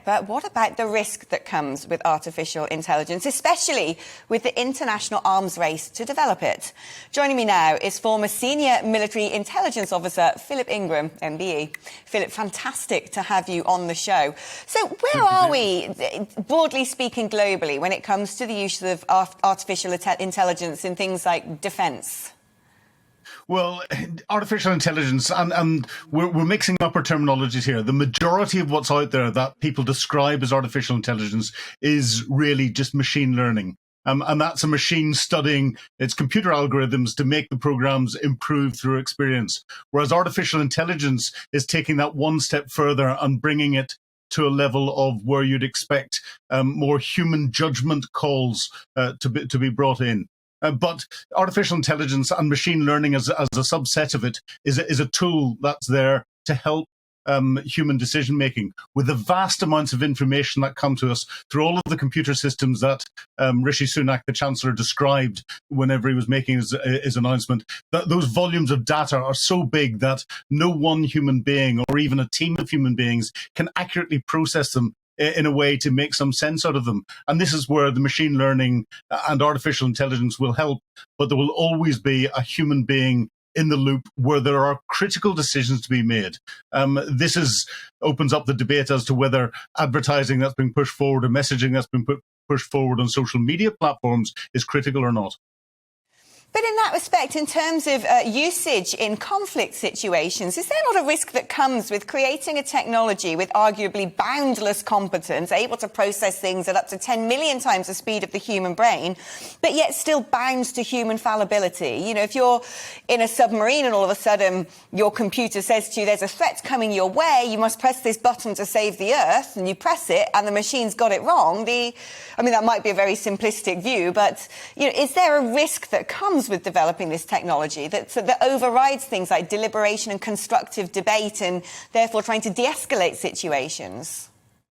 But what about the risk that comes with artificial intelligence, especially with the international arms race to develop it? Joining me now is former Senior Military Intelligence Officer Philip Ingram MBE. Philip, fantastic to have you on the show. So where are we, broadly speaking, globally, when it comes to the use of artificial intelligence in things like defence? Well, artificial intelligence, and we're mixing up our terminologies here. The majority of what's out there that people describe as artificial intelligence is really just machine learning. And that's a machine studying its computer algorithms to make the programs improve through experience. Whereas artificial intelligence is taking that one step further and bringing it to a level of where you'd expect more human judgment calls to be brought in. But artificial intelligence and machine learning as a subset of it is a tool that's there to help human decision making with the vast amounts of information that come to us through all of the computer systems that Rishi Sunak, the Chancellor, described whenever he was making his announcement. That those volumes of data are so big that no one human being or even a team of human beings can accurately process them in a way to make some sense out of them. And this is where the machine learning and artificial intelligence will help, but there will always be a human being in the loop where there are critical decisions to be made. This opens up the debate as to whether advertising that's been pushed forward or messaging that's been pushed forward on social media platforms is critical or not. But in that respect, in terms of usage in conflict situations, is there not a risk that comes with creating a technology with arguably boundless competence, able to process things at up to 10 million times the speed of the human brain, but yet still bound to human fallibility? You know, if you're in a submarine and all of a sudden your computer says to you, there's a threat coming your way, you must press this button to save the Earth, and you press it and the machine's got it wrong. I mean, that might be a very simplistic view, but you know, is there a risk that comes with developing this technology that overrides things like deliberation and constructive debate and therefore trying to de-escalate situations?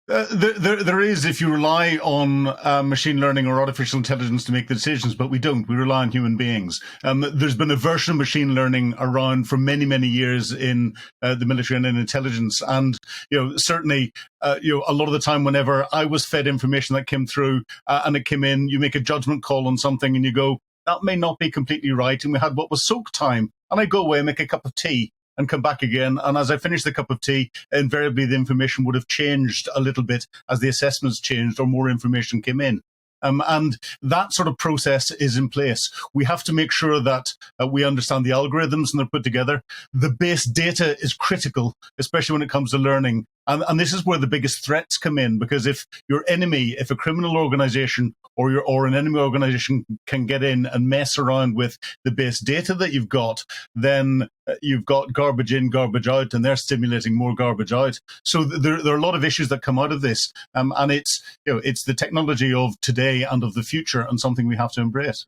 There is, if you rely on machine learning or artificial intelligence to make the decisions, but we don't. We rely on human beings. There's been a version of machine learning around for many, many years in the military and in intelligence. And, certainly, a lot of the time whenever I was fed information that came through and it came in, you make a judgment call on something and you go, that may not be completely right. And we had what was soak time. And I go away and make a cup of tea and come back again. And as I finished the cup of tea, invariably the information would have changed a little bit as the assessments changed or more information came in. And that sort of process is in place. We have to make sure that we understand the algorithms and they're put together. The base data is critical, especially when it comes to learning. And this is where the biggest threats come in, because if a criminal organization or an enemy organization can get in and mess around with the base data that you've got, then you've got garbage in, garbage out, and they're stimulating more garbage out. So there are a lot of issues that come out of this. And it's the technology of today and of the future, and something we have to embrace.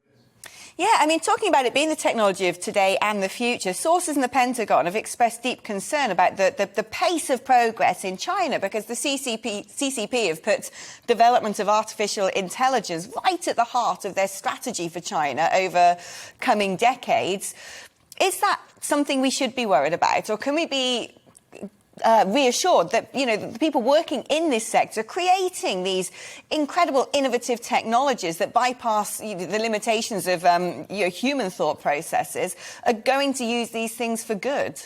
Yeah, I mean, talking about it being the technology of today and the future, sources in the Pentagon have expressed deep concern about the pace of progress in China, because the CCP have put development of artificial intelligence right at the heart of their strategy for China over coming decades. Is that something we should be worried about, or can we be reassured that, the people working in this sector creating these incredible innovative technologies that bypass the limitations of human thought processes are going to use these things for good?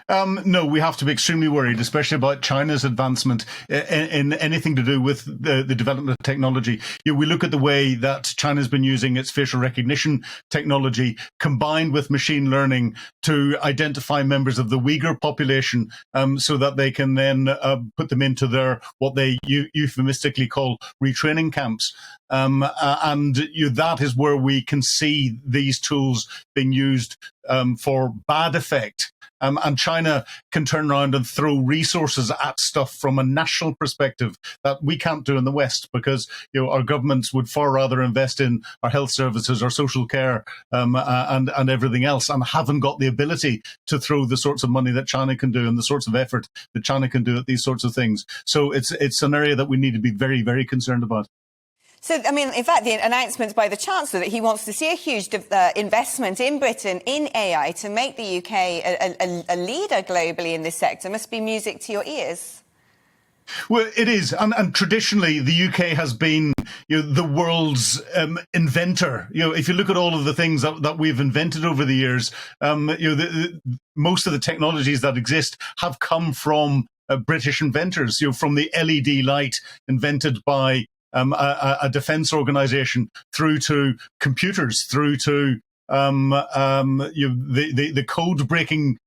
No, we have to be extremely worried, especially about China's advancement in anything to do with the development of technology. We look at the way that China's been using its facial recognition technology combined with machine learning to identify members of the Uyghur population so that they can then put them into their what they euphemistically call retraining camps. That is where we can see these tools being used for bad effect. And China can turn around and throw resources at stuff from a national perspective that we can't do in the West, because our governments would far rather invest in our health services, our social care, and everything else, and haven't got the ability to throw the sorts of money that China can do and the sorts of effort that China can do at these sorts of things. So it's an area that we need to be very, very concerned about. So, I mean, in fact, the announcement by the Chancellor that he wants to see a huge investment in Britain in AI to make the UK a leader globally in this sector must be music to your ears. Well, it is, and traditionally the UK has been, the world's inventor. If you look at all of the things that we've invented over the years, most of the technologies that exist have come from British inventors. From the LED light invented by a defence organisation, through to computers, through to the code breaking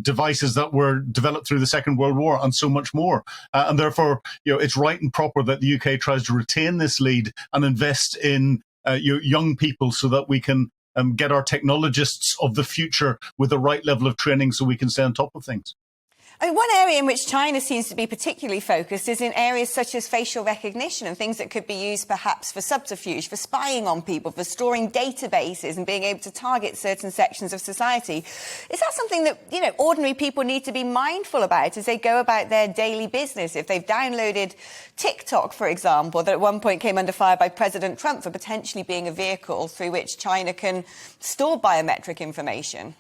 devices that were developed through the Second World War, and so much more. And therefore, it's right and proper that the UK tries to retain this lead and invest in young people, so that we can get our technologists of the future with the right level of training, so we can stay on top of things. I mean, one area in which China seems to be particularly focused is in areas such as facial recognition and things that could be used perhaps for subterfuge, for spying on people, for storing databases and being able to target certain sections of society. Is that something that, ordinary people need to be mindful about as they go about their daily business? If they've downloaded TikTok, for example, that at one point came under fire by President Trump for potentially being a vehicle through which China can store biometric information.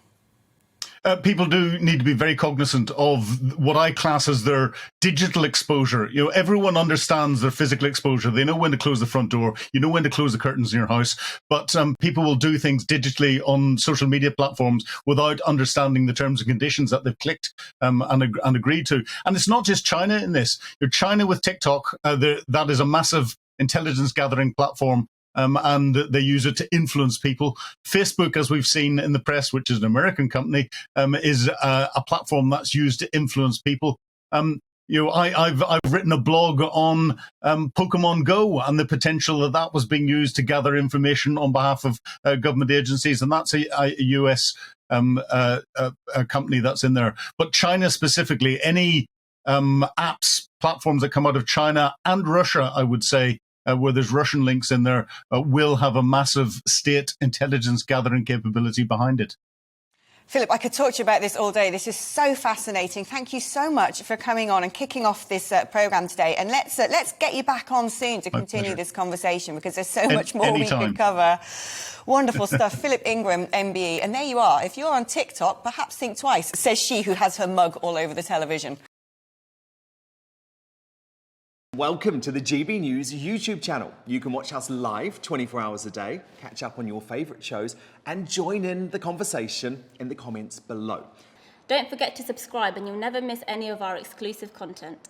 People do need to be very cognizant of what I class as their digital exposure. Everyone understands their physical exposure. They know when to close the front door. You know when to close the curtains in your house. But people will do things digitally on social media platforms without understanding the terms and conditions that they've clicked and agreed to. And it's not just China in this. China with TikTok, that is a massive intelligence gathering platform. And they use it to influence people. Facebook, as we've seen in the press, which is an American company, is a platform that's used to influence people. I've written a blog on Pokemon Go and the potential that was being used to gather information on behalf of government agencies, and that's a US company that's in there. But China specifically, any apps, platforms that come out of China and Russia, I would say, where there's Russian links in there, will have a massive state intelligence gathering capability behind it. Philip, I could talk to you about this all day. This is so fascinating. Thank you so much for coming on and kicking off this programme today. And let's get you back on soon to continue this conversation, because there's so much more we could cover. Wonderful stuff. Philip Ingram MBE. And there you are. If you're on TikTok, perhaps think twice, says she who has her mug all over the television. Welcome to the GB News YouTube channel. You can watch us live 24 hours a day, catch up on your favourite shows and join in the conversation in the comments below. Don't forget to subscribe and you'll never miss any of our exclusive content.